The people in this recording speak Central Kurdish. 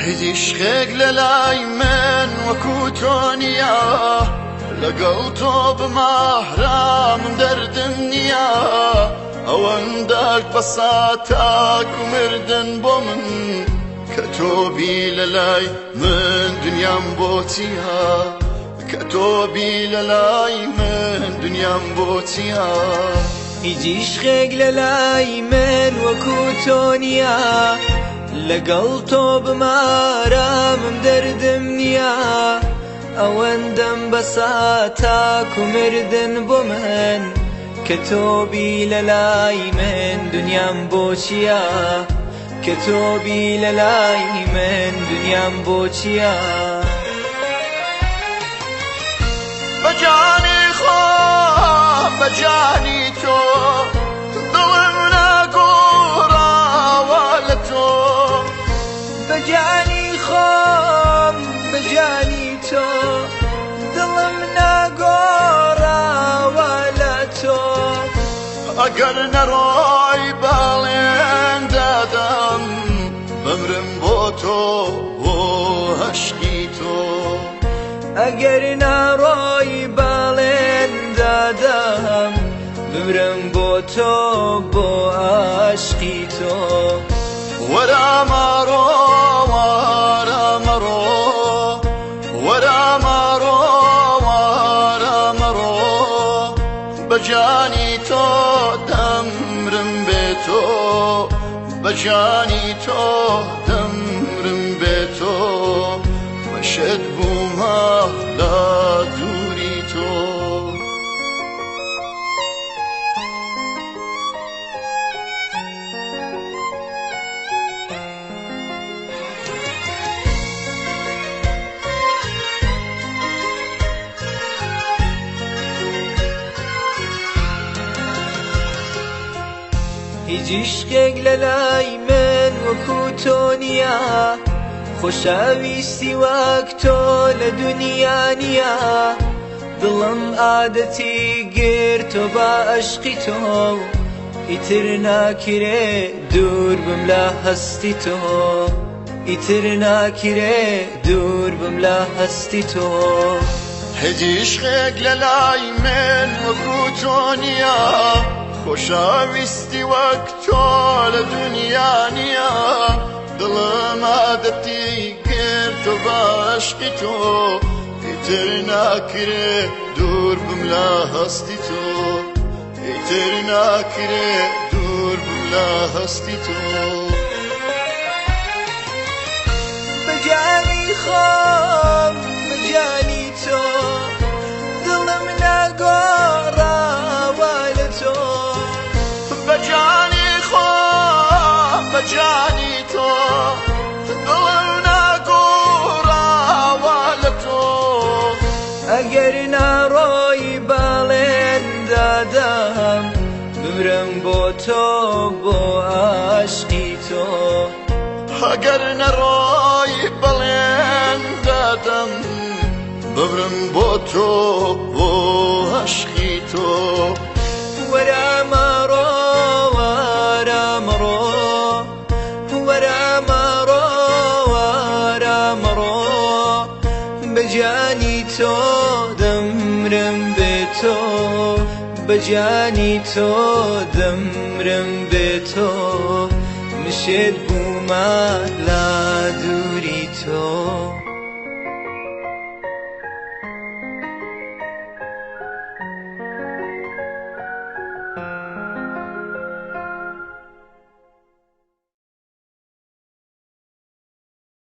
هدي شخيق للاي من وكوتونيا لقلتو بمهرام دردنيا او انداك بساتاك ومردن بومن كتوبي للاي من دنيا مبوتيا كتوبي للاي من دنيا مبوتيا هیچ خێک لە لای من وەکو تۆ نییە لەگەڵ تۆ بمارامم دەردم نییە ئەوەندەم بەسا تاک و مردن بۆ من کە تۆبی لە لای من دنیام بۆ چییە کە تۆبی لە لای من دنیام بۆ چییە بەجانی خۆم بەجانی تۆ دڵم ناگۆڕاوە لە تۆ بەجانی خۆم بەجانی تۆ دڵم ناگۆڕاوە لە تۆ ئەگەر نەڕۆی باڵێن دادەم بمرم بۆ تۆ بۆ عەشقی تۆ ئەگەر ناڕۆی باڵێن دادەم بمرم بۆ تۆ بۆ عەشقی تۆ وەرە مەڕۆ وەرە مەڕۆ وەرە مەڕۆ وەرە مەڕۆ بەجانی تۆ دەمرم بێ تۆ بەجانی تۆ دەمرم بێ تۆ مەشەد بوومە لە دووری تۆ هیچ عشقێک لە لای من وەکو تۆ نییە خۆشەویستی وەک تۆ لە دونیا نییە دڵم عادەتی گرت تۆ بە عەشقی تۆ ئیتر ناکرێ دوور بم لە هەستی تۆ ئیتر ناکرێ دوور بم لە هەستی تۆ هیچ عشقێک لە لای من وەکو تۆ نییە خۆشەویستی وەک تۆ لە دونیا نییە دڵم عادەتی کرد تۆ بە عەشقی تۆ ئیتر ناکرێ دوور بم لە هەستی تۆ ئیتر ناکرێ دوور بم لە هەستی تۆ بەجانی خۆم بەجانی تۆ دڵم ناگۆڕاوە لە تۆ بەجانی خۆم بەجانی تۆ دڵم ناگۆڕاوە لە تۆ ئەگەر ناڕۆی باڵێن دادەم بمرم بۆ تۆ بۆ عەشقی تۆ ئەگەر نەڕۆی بەڵێن دادەم ببرم بۆ تۆ بۆ عەشقی تۆ وەرە مەڕۆ وەرە مەڕۆ وەرە مەڕۆ وەرە مەڕۆ بەجانی تۆ دەمرم بێ تۆ بەجانی تۆ دەمرم بێ تۆ مشێت بوومە لە دووری تۆ